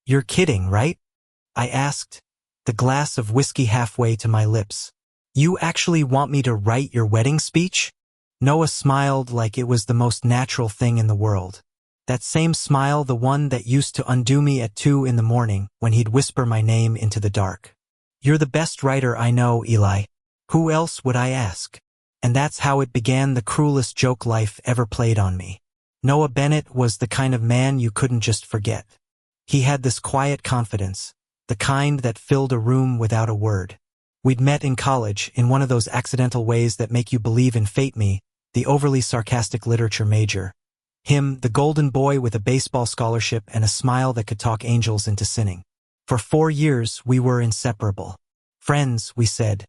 You're kidding, right? I asked, the glass of whiskey halfway to my lips. You actually want me to write your wedding speech? Noah smiled like it was the most natural thing in the world. That same smile, the one that used to undo me at 2 in the morning when he'd whisper my name into the dark. You're the best writer I know, Eli. Who else would I ask? And that's how it began, the cruelest joke life ever played on me. Noah Bennett was the kind of man you couldn't just forget. He had this quiet confidence, the kind that filled a room without a word. We'd met in college, in one of those accidental ways that make you believe in fate. Me, the overly sarcastic literature major. Him, the golden boy with a baseball scholarship and a smile that could talk angels into sinning. For 4 years, we were inseparable. Friends, we said.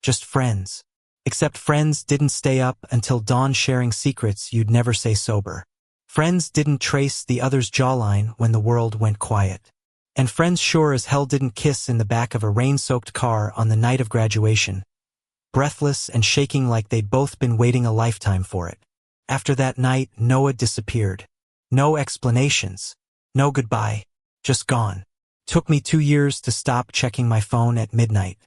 Just friends. Except friends didn't stay up until dawn, sharing secrets you'd never say sober. Friends didn't trace the other's jawline when the world went quiet. And friends sure as hell didn't kiss in the back of a rain-soaked car on the night of graduation, breathless and shaking like they'd both been waiting a lifetime for it. After that night, Noah disappeared. No explanations. No goodbye. Just gone. Took me 2 years to stop checking my phone at midnight.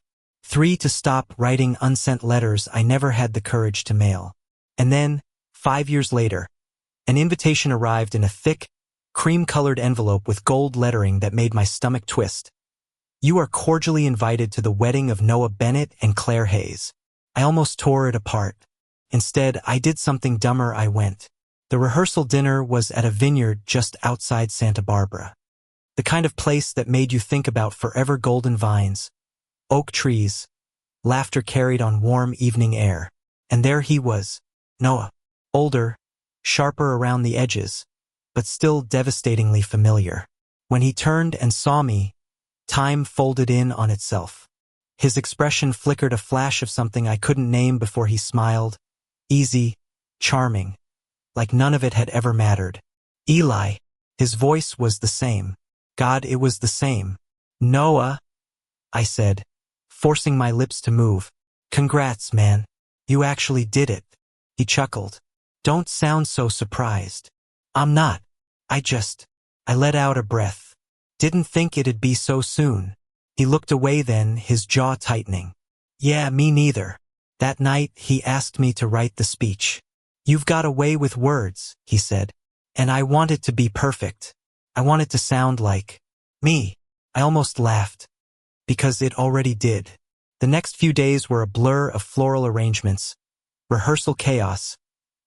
3 to stop writing unsent letters I never had the courage to mail. And then, 5 years later, an invitation arrived in a thick, cream-colored envelope with gold lettering that made my stomach twist. You are cordially invited to the wedding of Noah Bennett and Claire Hayes. I almost tore it apart. Instead, I did something dumber. I went. The rehearsal dinner was at a vineyard just outside Santa Barbara. The kind of place that made you think about forever golden vines, oak trees, laughter carried on warm evening air. And there he was, Noah. Older, sharper around the edges, but still devastatingly familiar. When he turned and saw me, time folded in on itself. His expression flickered, a flash of something I couldn't name before he smiled, easy, charming, like none of it had ever mattered. Eli. His voice was the same. God, it was the same. Noah, I said, forcing my lips to move. Congrats, man. You actually did it. He chuckled. Don't sound so surprised. I'm not. I let out a breath. Didn't think it'd be so soon. He looked away then, his jaw tightening. Yeah, me neither. That night, he asked me to write the speech. You've got a way with words, he said. And I want it to be perfect. I want it to sound like me. I almost laughed. Because it already did. The next few days were a blur of floral arrangements, rehearsal chaos,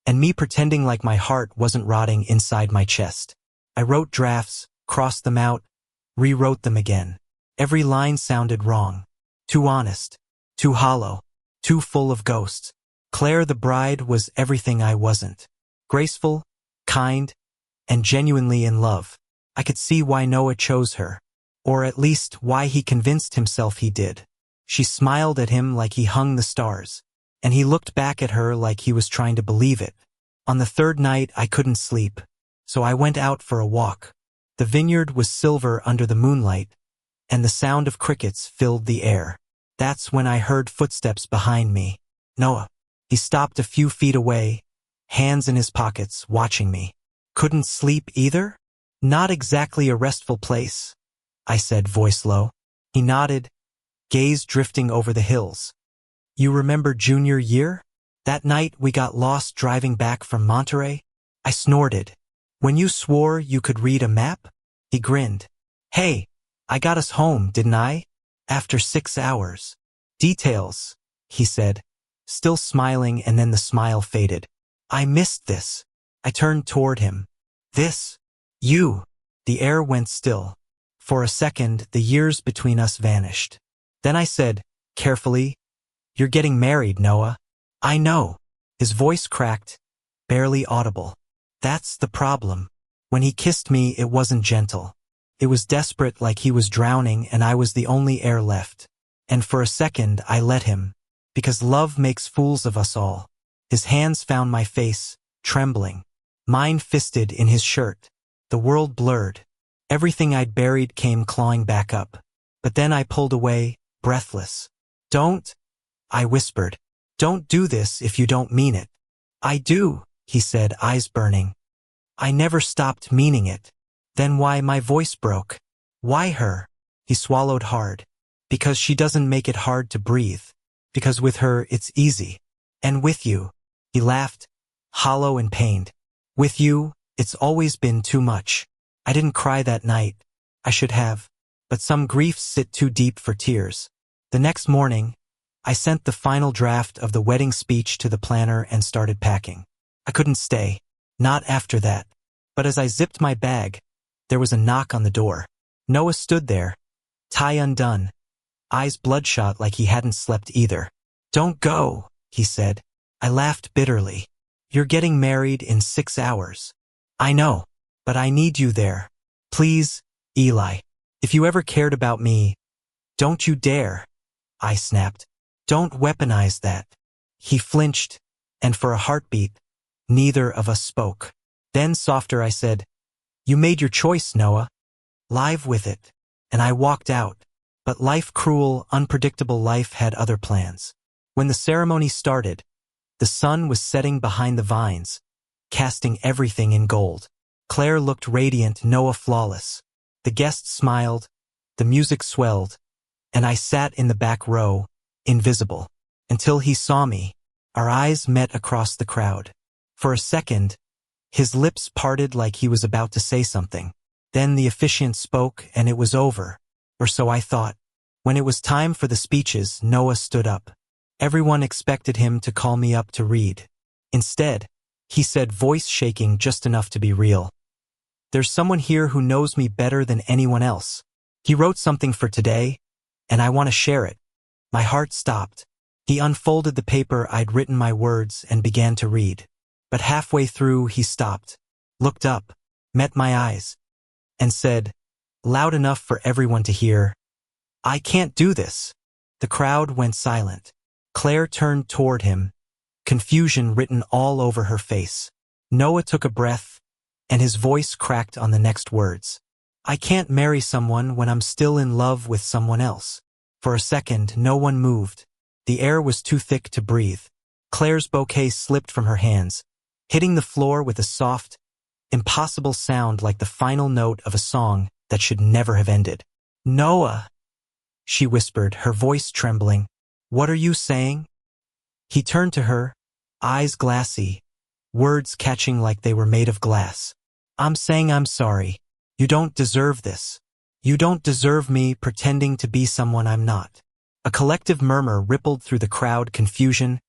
and me pretending like my heart wasn't rotting inside my chest. I wrote drafts, crossed them out, rewrote them again. Every line sounded wrong. Too honest. Too hollow. Too full of ghosts. Claire the bride was everything I wasn't. Graceful, kind, and genuinely in love. I could see why Noah chose her. Or at least why he convinced himself he did. She smiled at him like he hung the stars. And he looked back at her like he was trying to believe it. On the 3rd night, I couldn't sleep. So I went out for a walk. The vineyard was silver under the moonlight, and the sound of crickets filled the air. That's when I heard footsteps behind me. Noah. He stopped a few feet away, hands in his pockets, watching me. Couldn't sleep either? Not exactly a restful place, I said, voice low. He nodded, gaze drifting over the hills. You remember junior year? That night we got lost driving back from Monterey? I snorted. When you swore you could read a map? He grinned. Hey, I got us home, didn't I? After 6 hours. Details, he said, still smiling, and then the smile faded. I missed this. I turned toward him. This? You. The air went still. For a second, the years between us vanished. Then I said, carefully, You're getting married, Noah. I know. His voice cracked, barely audible. That's the problem. When he kissed me, it wasn't gentle. It was desperate, like he was drowning and I was the only air left. And for a second, I let him. Because love makes fools of us all. His hands found my face, trembling. Mine fisted in his shirt. The world blurred. Everything I'd buried came clawing back up. But then I pulled away, breathless. Don't, I whispered. Don't do this if you don't mean it. I do, he said, eyes burning. I never stopped meaning it. Then why my voice broke? Why her? He swallowed hard. Because she doesn't make it hard to breathe. Because with her, it's easy. And with you, he laughed, hollow and pained. With you, it's always been too much. I didn't cry that night. I should have. But some griefs sit too deep for tears. The next morning, I sent the final draft of the wedding speech to the planner and started packing. I couldn't stay. Not after that. But as I zipped my bag, there was a knock on the door. Noah stood there, tie undone, eyes bloodshot like he hadn't slept either. Don't go, he said. I laughed bitterly. You're getting married in 6 hours. I know, but I need you there. Please, Eli. If you ever cared about me, don't you dare. I snapped. Don't weaponize that. He flinched, and for a heartbeat, neither of us spoke. Then softer I said, You made your choice, Noah. Live with it. And I walked out. But life, cruel, unpredictable life, had other plans. When the ceremony started, the sun was setting behind the vines, casting everything in gold. Claire looked radiant, Noah flawless. The guests smiled, the music swelled, and I sat in the back row, invisible. Until he saw me, our eyes met across the crowd. For a second, his lips parted like he was about to say something. Then the officiant spoke, and it was over. Or so I thought. When it was time for the speeches, Noah stood up. Everyone expected him to call me up to read. Instead, he said, voice shaking just enough to be real. There's someone here who knows me better than anyone else. He wrote something for today, and I want to share it. My heart stopped. He unfolded the paper I'd written my words and began to read. But halfway through, he stopped, looked up, met my eyes, and said, loud enough for everyone to hear, I can't do this. The crowd went silent. Claire turned toward him, confusion written all over her face. Noah took a breath, and his voice cracked on the next words. I can't marry someone when I'm still in love with someone else. For a second, no one moved. The air was too thick to breathe. Claire's bouquet slipped from her hands, hitting the floor with a soft, impossible sound like the final note of a song that should never have ended. Noah, she whispered, her voice trembling. What are you saying? He turned to her, eyes glassy, words catching like they were made of glass. I'm saying I'm sorry. You don't deserve this. You don't deserve me pretending to be someone I'm not. A collective murmur rippled through the crowd, confusion,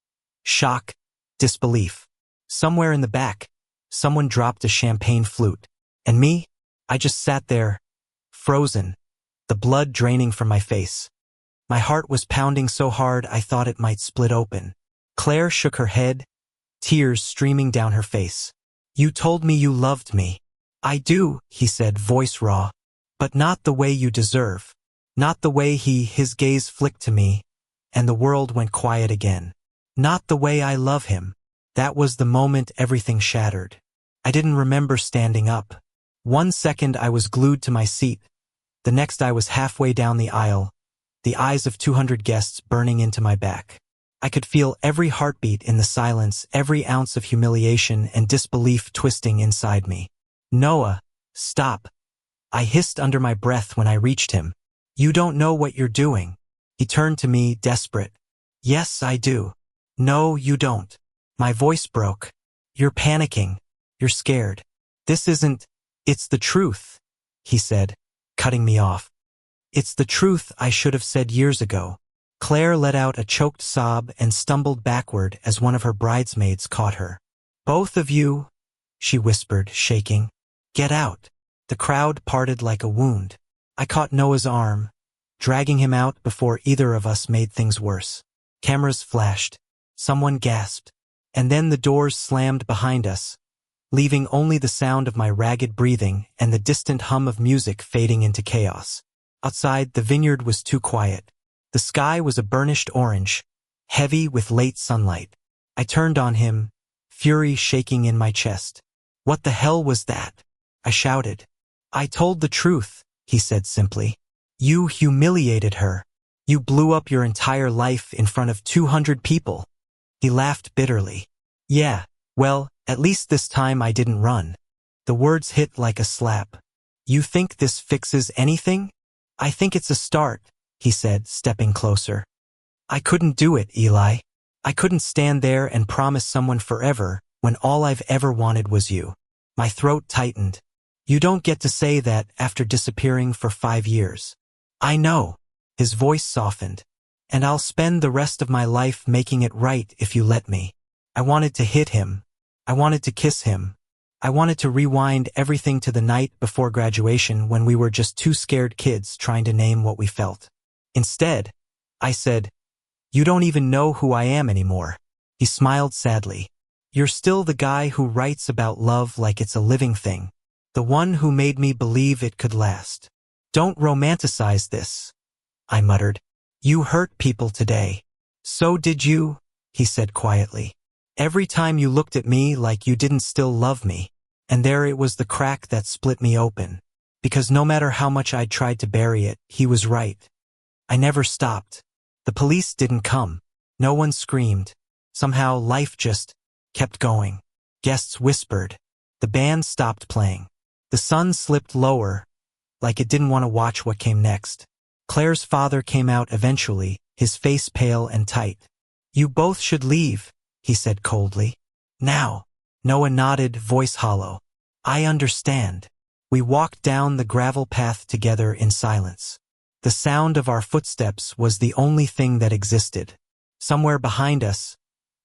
shock, disbelief. Somewhere in the back, someone dropped a champagne flute. And me? I just sat there, frozen, the blood draining from my face. My heart was pounding so hard I thought it might split open. Claire shook her head, tears streaming down her face. You told me you loved me. I do, he said, voice raw. But not the way you deserve. Not the way his gaze flicked to me, and the world went quiet again. Not the way I love him. That was the moment everything shattered. I didn't remember standing up. 1 second I was glued to my seat. The next I was halfway down the aisle, the eyes of 200 guests burning into my back. I could feel every heartbeat in the silence, every ounce of humiliation and disbelief twisting inside me. Noah, stop. I hissed under my breath when I reached him. You don't know what you're doing. He turned to me, desperate. Yes, I do. No, you don't. My voice broke. You're panicking. You're scared. This isn't, it's the truth, he said, cutting me off. It's the truth I should have said years ago. Claire let out a choked sob and stumbled backward as one of her bridesmaids caught her. Both of you, she whispered, shaking. Get out. The crowd parted like a wound. I caught Noah's arm, dragging him out before either of us made things worse. Cameras flashed. Someone gasped. And then the doors slammed behind us, leaving only the sound of my ragged breathing and the distant hum of music fading into chaos. Outside, the vineyard was too quiet. The sky was a burnished orange, heavy with late sunlight. I turned on him, fury shaking in my chest. What the hell was that? I shouted. I told the truth, he said simply. You humiliated her. You blew up your entire life in front of 200 people. He laughed bitterly. Yeah, well, at least this time I didn't run. The words hit like a slap. You think this fixes anything? I think it's a start, he said, stepping closer. I couldn't do it, Eli. I couldn't stand there and promise someone forever when all I've ever wanted was you. My throat tightened. You don't get to say that after disappearing for 5 years. I know. His voice softened. And I'll spend the rest of my life making it right if you let me. I wanted to hit him. I wanted to kiss him. I wanted to rewind everything to the night before graduation when we were just two scared kids trying to name what we felt. Instead, I said, "You don't even know who I am anymore." He smiled sadly. "You're still the guy who writes about love like it's a living thing. The one who made me believe it could last. Don't romanticize this," I muttered. "You hurt people today." "So did you," he said quietly. "Every time you looked at me like you didn't still love me. And there it was the crack that split me open. Because no matter how much I tried to bury it, he was right. I never stopped. The police didn't come. No one screamed. Somehow life just kept going. Guests whispered. The band stopped playing. The sun slipped lower, like it didn't want to watch what came next. Claire's father came out eventually, his face pale and tight. "You both should leave," he said coldly. "Now." Noah nodded, voice hollow. "I understand." We walked down the gravel path together in silence. The sound of our footsteps was the only thing that existed. Somewhere behind us,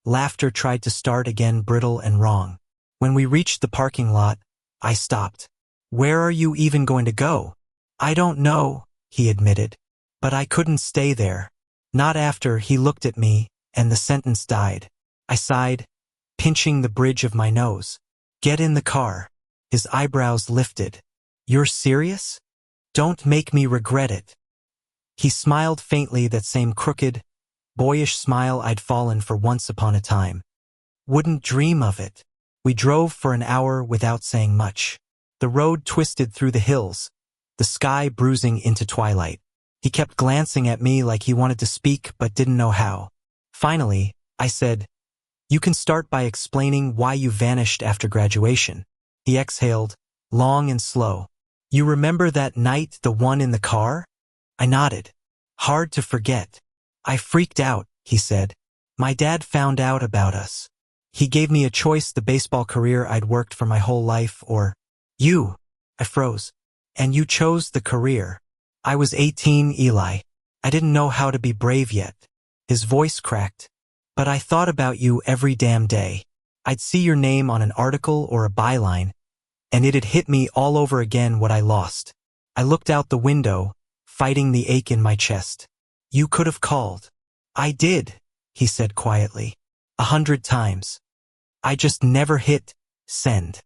laughter tried to start again, brittle and wrong. When we reached the parking lot, I stopped. "Where are you even going to go?" "I don't know," he admitted. "But I couldn't stay there. Not after." He looked at me, and the sentence died. I sighed, pinching the bridge of my nose. "Get in the car." His eyebrows lifted. "You're serious? Don't make me regret it." He smiled faintly, that same crooked, boyish smile I'd fallen for once upon a time. "Wouldn't dream of it." We drove for an hour without saying much. The road twisted through the hills, the sky bruising into twilight. He kept glancing at me like he wanted to speak but didn't know how. Finally, I said, "You can start by explaining why you vanished after graduation." He exhaled, long and slow. "You remember that night, the one in the car?" I nodded. "Hard to forget." "I freaked out," he said. "My dad found out about us. He gave me a choice: the baseball career I'd worked for my whole life, or you." I froze. "And you chose the career." "I was 18, Eli. I didn't know how to be brave yet." His voice cracked. "But I thought about you every damn day. I'd see your name on an article or a byline, and it'd hit me all over again what I lost." I looked out the window, fighting the ache in my chest. "You could have called." "I did," he said quietly. 100 times. I just never hit send.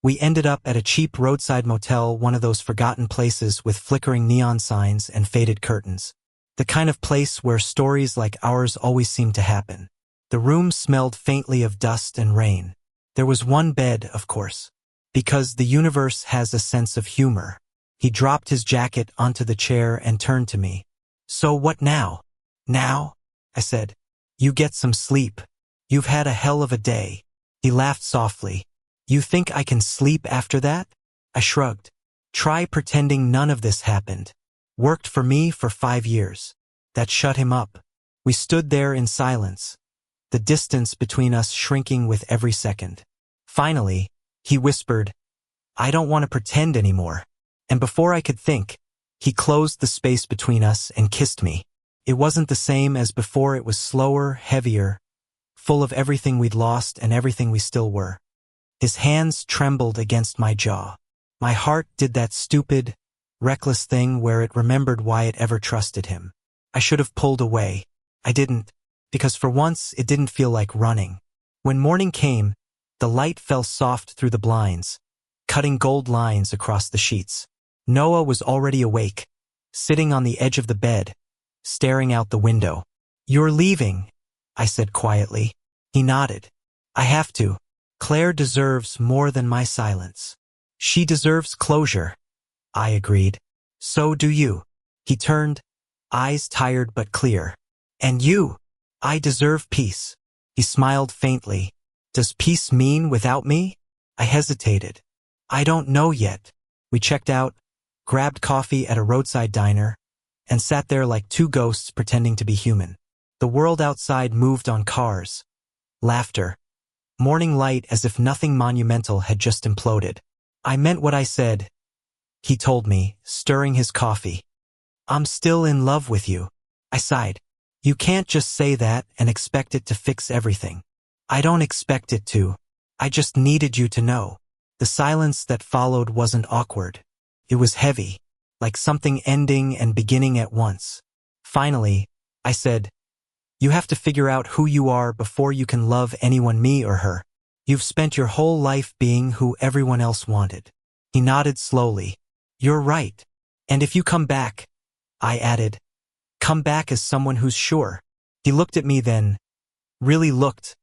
We ended up at a cheap roadside motel, one of those forgotten places with flickering neon signs and faded curtains. The kind of place where stories like ours always seem to happen. The room smelled faintly of dust and rain. There was one bed, of course, because the universe has a sense of humor. He dropped his jacket onto the chair and turned to me. "So what now?" "Now?" I said. "You get some sleep. You've had a hell of a day." He laughed softly. "You think I can sleep after that?" I shrugged. "Try pretending none of this happened. Worked for me for 5 years. That shut him up." We stood there in silence, the distance between us shrinking with every second. Finally, he whispered, "I don't want to pretend anymore." And before I could think, he closed the space between us and kissed me. It wasn't the same as before. It was slower, heavier, full of everything we'd lost and everything we still were. His hands trembled against my jaw. My heart did that stupid, reckless thing where it remembered why it ever trusted him. I should have pulled away. I didn't, because for once it didn't feel like running. When morning came, the light fell soft through the blinds, cutting gold lines across the sheets. Noah was already awake, sitting on the edge of the bed, staring out the window. "You're leaving," I said quietly. He nodded. "I have to. Claire deserves more than my silence." "She deserves closure," I agreed. "So do you." He turned, eyes tired but clear. "And you?" "I deserve peace." He smiled faintly. "Does peace mean without me?" I hesitated. "I don't know yet." We checked out, grabbed coffee at a roadside diner, and sat there like two ghosts pretending to be human. The world outside moved on cars, laughter, morning light as if nothing monumental had just imploded. I meant what I said, he told me, stirring his coffee. I'm still in love with you. I sighed. You can't just say that and expect it to fix everything. I don't expect it to. I just needed you to know. The silence that followed wasn't awkward. It was heavy, like something ending and beginning at once. Finally, I said, you have to figure out who you are before you can love anyone, me or her. You've spent your whole life being who everyone else wanted. He nodded slowly. You're right. And if you come back, I added, come back as someone who's sure. He looked at me then, really looked,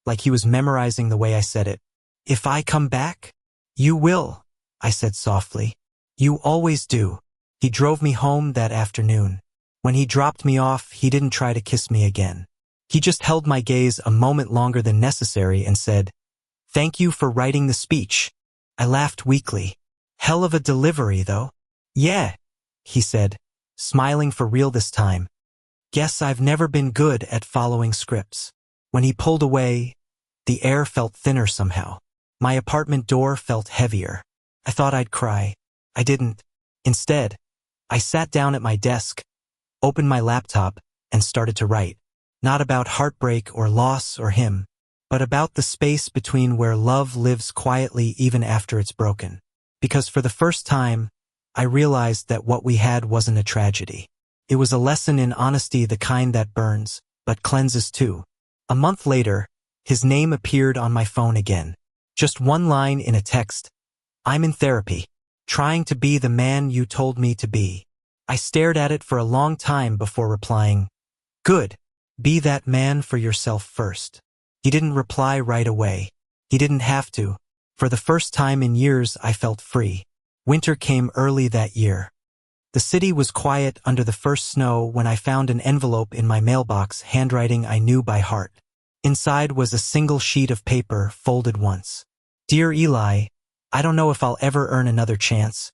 like he was memorizing the way I said it. If I come back? You will, I said softly. You always do. He drove me home that afternoon. When he dropped me off, he didn't try to kiss me again. He just held my gaze a moment longer than necessary and said, thank you for writing the speech. I laughed weakly. Hell of a delivery, though. Yeah, he said, smiling for real this time. Guess I've never been good at following scripts. When he pulled away, the air felt thinner somehow. My apartment door felt heavier. I thought I'd cry. I didn't. Instead, I sat down at my desk, opened my laptop, and started to write. Not about heartbreak or loss or him, but about the space between where love lives quietly even after it's broken. Because for the first time, I realized that what we had wasn't a tragedy. It was a lesson in honesty, the kind that burns, but cleanses too. A month later, his name appeared on my phone again. Just one line in a text. I'm in therapy, trying to be the man you told me to be. I stared at it for a long time before replying, good, be that man for yourself first. He didn't reply right away. He didn't have to. For the first time in years, I felt free. Winter came early that year. The city was quiet under the first snow when I found an envelope in my mailbox, handwriting I knew by heart. Inside was a single sheet of paper, folded once. Dear Eli, I don't know if I'll ever earn another chance,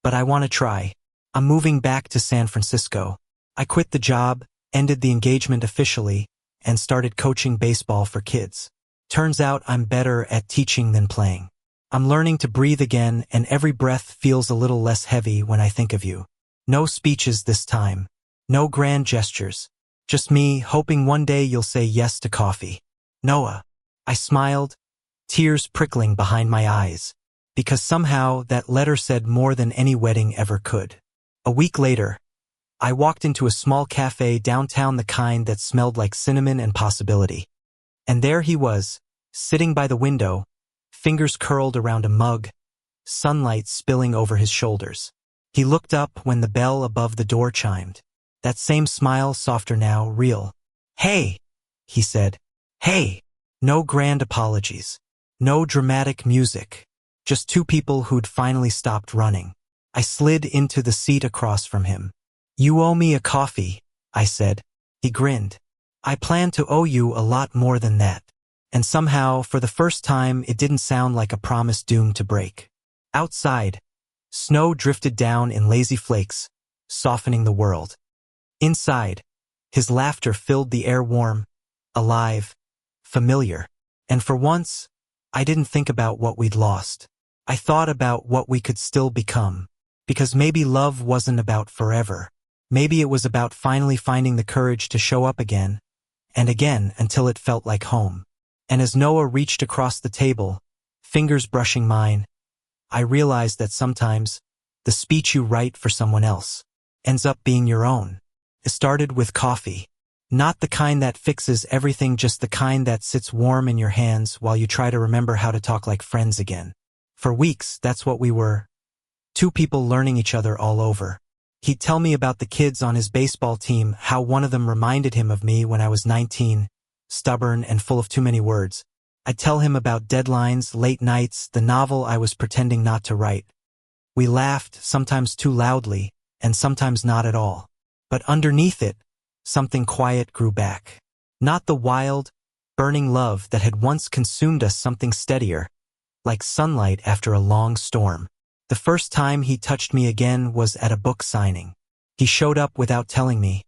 but I want to try. I'm moving back to San Francisco. I quit the job, ended the engagement officially, and started coaching baseball for kids. Turns out I'm better at teaching than playing. I'm learning to breathe again, and every breath feels a little less heavy when I think of you. No speeches this time. No grand gestures. Just me hoping one day you'll say yes to coffee. Noah. I smiled, tears prickling behind my eyes, because somehow that letter said more than any wedding ever could. A week later, I walked into a small cafe downtown, the kind that smelled like cinnamon and possibility. And there he was, sitting by the window, fingers curled around a mug, sunlight spilling over his shoulders. He looked up when the bell above the door chimed. That same smile, softer now, real. Hey, he said. Hey. No grand apologies. No dramatic music. Just two people who'd finally stopped running. I slid into the seat across from him. You owe me a coffee, I said. He grinned. I plan to owe you a lot more than that. And somehow, for the first time, it didn't sound like a promise doomed to break. Outside, snow drifted down in lazy flakes, softening the world. Inside, his laughter filled the air, warm, alive, familiar. And for once, I didn't think about what we'd lost. I thought about what we could still become. Because maybe love wasn't about forever. Maybe it was about finally finding the courage to show up again, and again until it felt like home. And as Noah reached across the table, fingers brushing mine, I realized that sometimes the speech you write for someone else ends up being your own. It started with coffee. Not the kind that fixes everything, just the kind that sits warm in your hands while you try to remember how to talk like friends again. For weeks, that's what we were. Two people learning each other all over. He'd tell me about the kids on his baseball team, how one of them reminded him of me when I was 19, stubborn and full of too many words. I'd tell him about deadlines, late nights, the novel I was pretending not to write. We laughed, sometimes too loudly, and sometimes not at all. But underneath it, something quiet grew back. Not the wild, burning love that had once consumed us, something steadier, like sunlight after a long storm. The first time he touched me again was at a book signing. He showed up without telling me,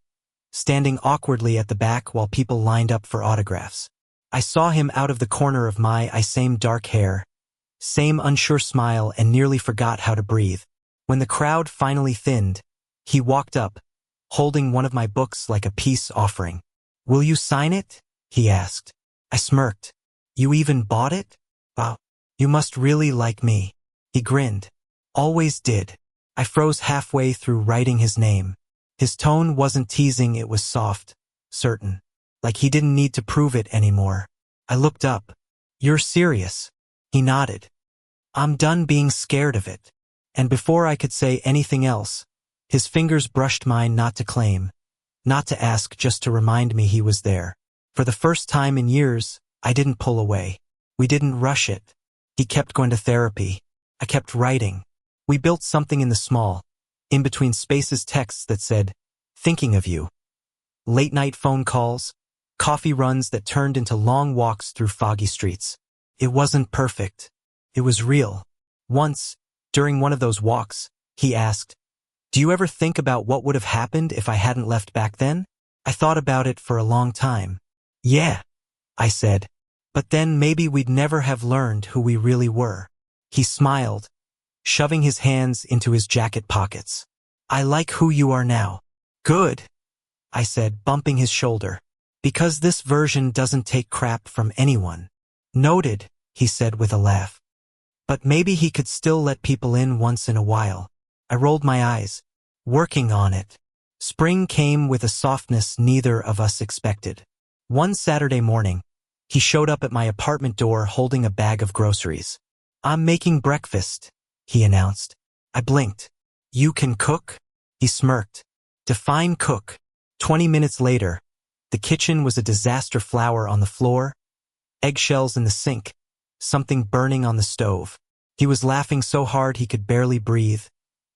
standing awkwardly at the back while people lined up for autographs. I saw him out of the corner of my eye, same dark hair, same unsure smile, and nearly forgot how to breathe. When the crowd finally thinned, he walked up, holding one of my books like a peace offering. "Will you sign it?" he asked. I smirked. "You even bought it? Wow, you must really like me." He grinned. "Always did." I froze halfway through writing his name. His tone wasn't teasing, it was soft, certain, like he didn't need to prove it anymore. I looked up. "You're serious?" He nodded. "I'm done being scared of it." And before I could say anything else, his fingers brushed mine, not to claim, not to ask, just to remind me he was there. For the first time in years, I didn't pull away. We didn't rush it. He kept going to therapy. I kept writing. We built something in the small, in between spaces, texts that said, "Thinking of you." Late night phone calls, coffee runs that turned into long walks through foggy streets. It wasn't perfect. It was real. Once, during one of those walks, he asked, "Do you ever think about what would have happened if I hadn't left back then?" I thought about it for a long time. "Yeah," I said. "But then maybe we'd never have learned who we really were." He smiled, shoving his hands into his jacket pockets. "I like who you are now." "Good," I said, bumping his shoulder. "Because this version doesn't take crap from anyone." "Noted," he said with a laugh. But maybe he could still let people in once in a while. I rolled my eyes. "Working on it." Spring came with a softness neither of us expected. One Saturday morning, he showed up at my apartment door holding a bag of groceries. "I'm making breakfast," he announced. I blinked. "You can cook?" He smirked. "Define cook." 20 minutes later, the kitchen was a disaster: flour on the floor, eggshells in the sink, something burning on the stove. He was laughing so hard he could barely breathe,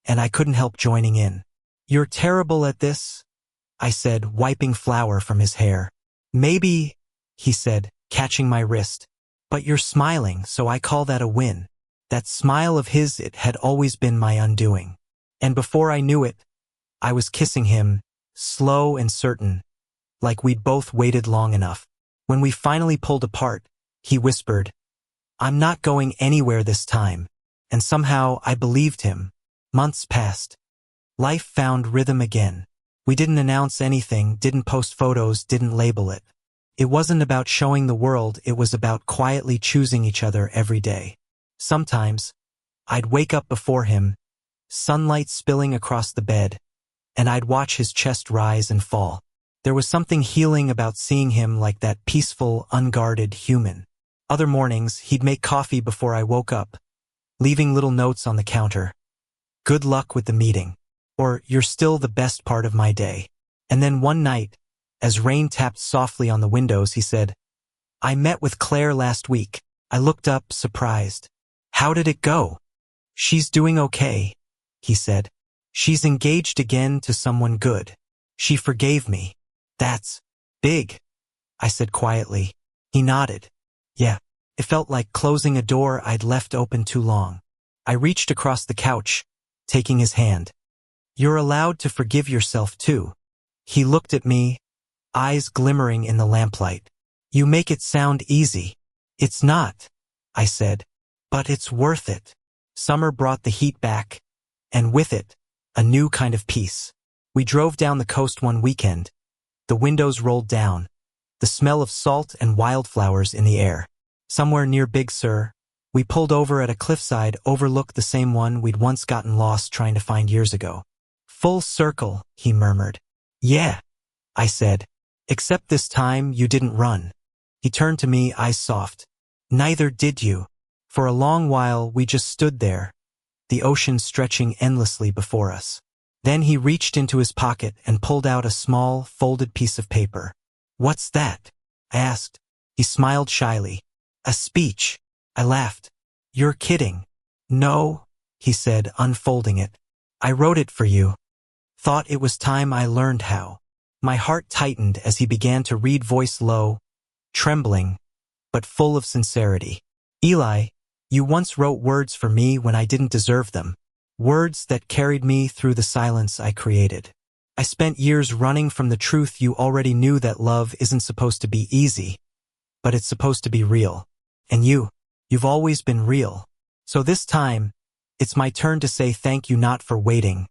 and I couldn't help joining in. "You're terrible at this," I said, wiping flour from his hair. "Maybe," he said, catching my wrist. "But you're smiling, so I call that a win." That smile of his, it had always been my undoing. And before I knew it, I was kissing him, slow and certain, like we'd both waited long enough. When we finally pulled apart, he whispered, "I'm not going anywhere this time." And somehow I believed him. Months passed. Life found rhythm again. We didn't announce anything, didn't post photos, didn't label it. It wasn't about showing the world, it was about quietly choosing each other every day. Sometimes, I'd wake up before him, sunlight spilling across the bed, and I'd watch his chest rise and fall. There was something healing about seeing him like that, peaceful, unguarded human. Other mornings, he'd make coffee before I woke up, leaving little notes on the counter. "Good luck with the meeting," or "You're still the best part of my day." And then one night, as rain tapped softly on the windows, he said, "I met with Claire last week." I looked up, surprised. "How did it go?" "She's doing okay," he said. "She's engaged again to someone good. She forgave me." "That's big," I said quietly. He nodded. "Yeah." It felt like closing a door I'd left open too long. I reached across the couch, taking his hand. "You're allowed to forgive yourself too." He looked at me, eyes glimmering in the lamplight. "You make it sound easy." "It's not," I said, "but it's worth it." Summer brought the heat back, and with it, a new kind of peace. We drove down the coast one weekend. The windows rolled down, the smell of salt and wildflowers in the air. Somewhere near Big Sur, we pulled over at a cliffside overlooked, the same one we'd once gotten lost trying to find years ago. "Full circle," he murmured. "Yeah," I said, "except this time you didn't run." He turned to me, eyes soft. "Neither did you." For a long while we just stood there, the ocean stretching endlessly before us. Then he reached into his pocket and pulled out a small, folded piece of paper. "What's that?" I asked. He smiled shyly. "A speech." I laughed. "You're kidding." "No," he said, unfolding it. "I wrote it for you. Thought it was time I learned how." My heart tightened as he began to read, voice low, trembling, but full of sincerity. "Eli, You once wrote words for me when I didn't deserve them. Words that carried me through the silence I created. I spent years running from the truth you already knew, that love isn't supposed to be easy, but it's supposed to be real. And you've always been real. So this time, it's my turn to say thank you, not for waiting,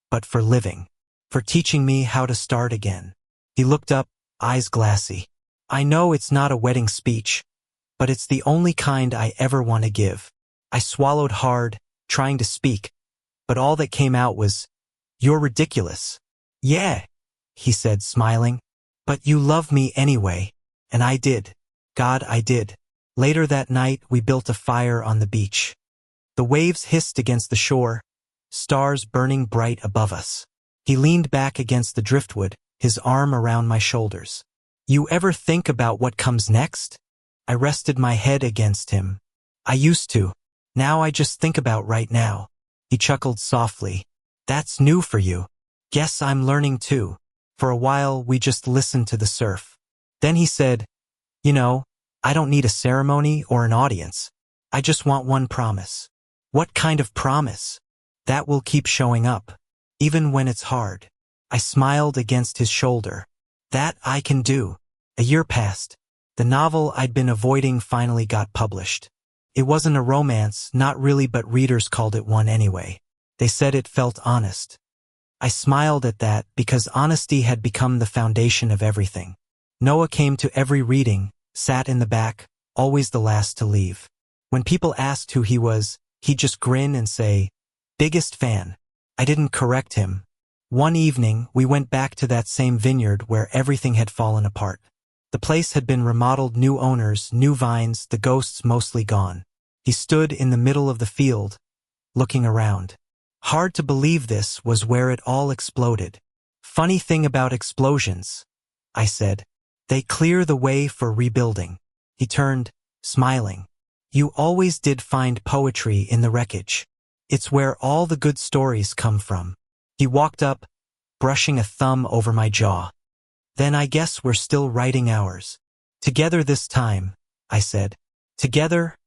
but for living. For teaching me how to start again. He looked up, eyes glassy. I know it's not a wedding speech, but it's the only kind I ever want to give. I swallowed hard, trying to speak, but all that came out was, "You're ridiculous." "Yeah," he said, smiling. "But you love me anyway." And I did. God, I did. Later that night, we built a fire on the beach. The waves hissed against the shore, stars burning bright above us. He leaned back against the driftwood, his arm around my shoulders. "You ever think about what comes next?" I rested my head against him. "I used to. Now I just think about right now." He chuckled softly. "That's new for you." "Guess I'm learning too." For a while, we just listened to the surf. Then he said, "You know, I don't need a ceremony or an audience. I just want one promise." "What kind of promise?" "That will keep showing up, even when it's hard." I smiled against his shoulder. "That I can do." A year passed. The novel I'd been avoiding finally got published. It wasn't a romance, not really, but readers called it one anyway. They said it felt honest. I smiled at that because honesty had become the foundation of everything. Noah came to every reading, sat in the back, always the last to leave. When people asked who he was, he'd just grin and say, "Biggest fan." I didn't correct him. One evening, we went back to that same vineyard where everything had fallen apart. The place had been remodeled, new owners, new vines, the ghosts mostly gone. He stood in the middle of the field, looking around. Hard to believe this was where it all exploded. "Funny thing about explosions," I said. "They clear the way for rebuilding." He turned, smiling. "You always did find poetry in the wreckage. It's where all the good stories come from." He walked up, brushing a thumb over my jaw. "Then I guess we're still writing ours. Together this time," I said. "Together?"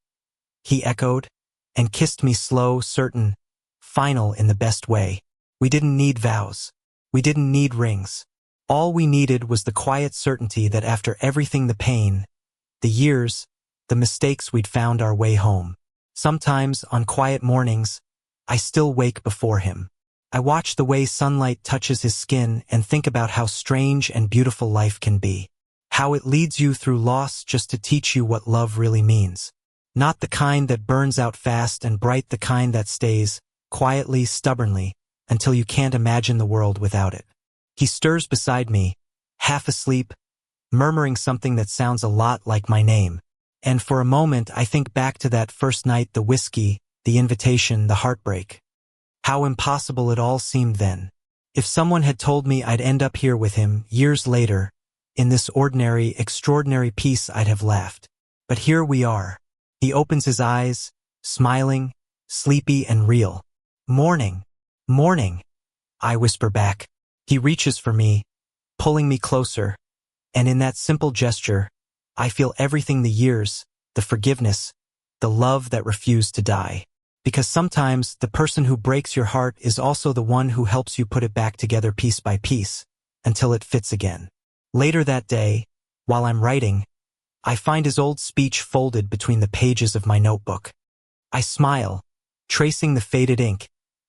he echoed, and kissed me slow, certain, final in the best way. We didn't need vows. We didn't need rings. All we needed was the quiet certainty that after everything, the pain, the years, the mistakes, we'd found our way home. Sometimes, on quiet mornings, I still wake before him. I watch the way sunlight touches his skin and think about how strange and beautiful life can be. How it leads you through loss just to teach you what love really means. Not the kind that burns out fast and bright, the kind that stays, quietly, stubbornly, until you can't imagine the world without it. He stirs beside me, half asleep, murmuring something that sounds a lot like my name. And for a moment I think back to that first night, the whiskey, the invitation, the heartbreak. How impossible it all seemed then. If someone had told me I'd end up here with him, years later, in this ordinary, extraordinary peace, I'd have laughed. But here we are. He opens his eyes, smiling, sleepy and real. "Morning, morning," I whisper back. He reaches for me, pulling me closer, and in that simple gesture, I feel everything: the years, the forgiveness, the love that refused to die. Because sometimes the person who breaks your heart is also the one who helps you put it back together piece by piece, until it fits again. Later that day, while I'm writing, I find his old speech folded between the pages of my notebook. I smile, tracing the faded ink,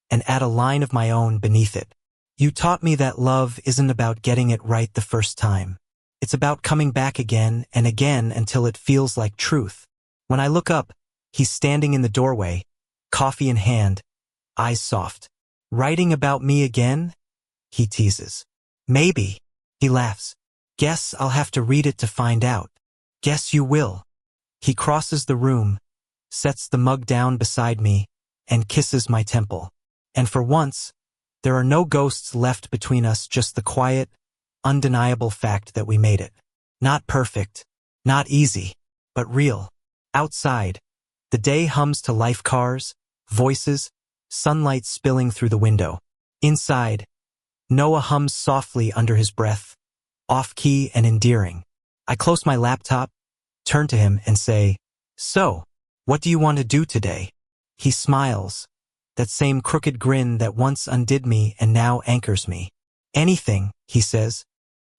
and add a line of my own beneath it. "You taught me that love isn't about getting it right the first time. It's about coming back again and again until it feels like truth." When I look up, he's standing in the doorway, coffee in hand, eyes soft. "Writing about me again?" he teases. "Maybe." He laughs. "Guess I'll have to read it to find out." "Guess you will." He crosses the room, sets the mug down beside me, and kisses my temple. And for once, there are no ghosts left between us, just the quiet, undeniable fact that we made it. Not perfect, not easy, but real. Outside, the day hums to life, cars, voices, sunlight spilling through the window. Inside, Noah hums softly under his breath, off-key and endearing. I close my laptop, turn to him and say, "So, What do you want to do today? He smiles, that same crooked grin that once undid me and now anchors me. Anything, he says,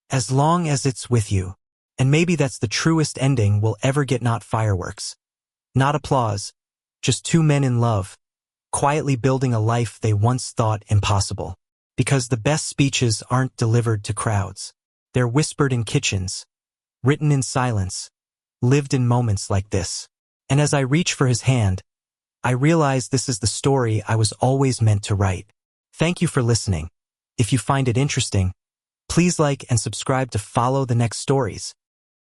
as long as it's with you. And maybe that's the truest ending we'll ever get, not fireworks. Not applause, just two men in love, quietly building a life they once thought impossible. Because the best speeches aren't delivered to crowds. They're whispered in kitchens, written in silence, lived in moments like this. And as I reach for his hand, I realize this is the story I was always meant to write. Thank you for listening. If you find it interesting, please like and subscribe to follow the next stories.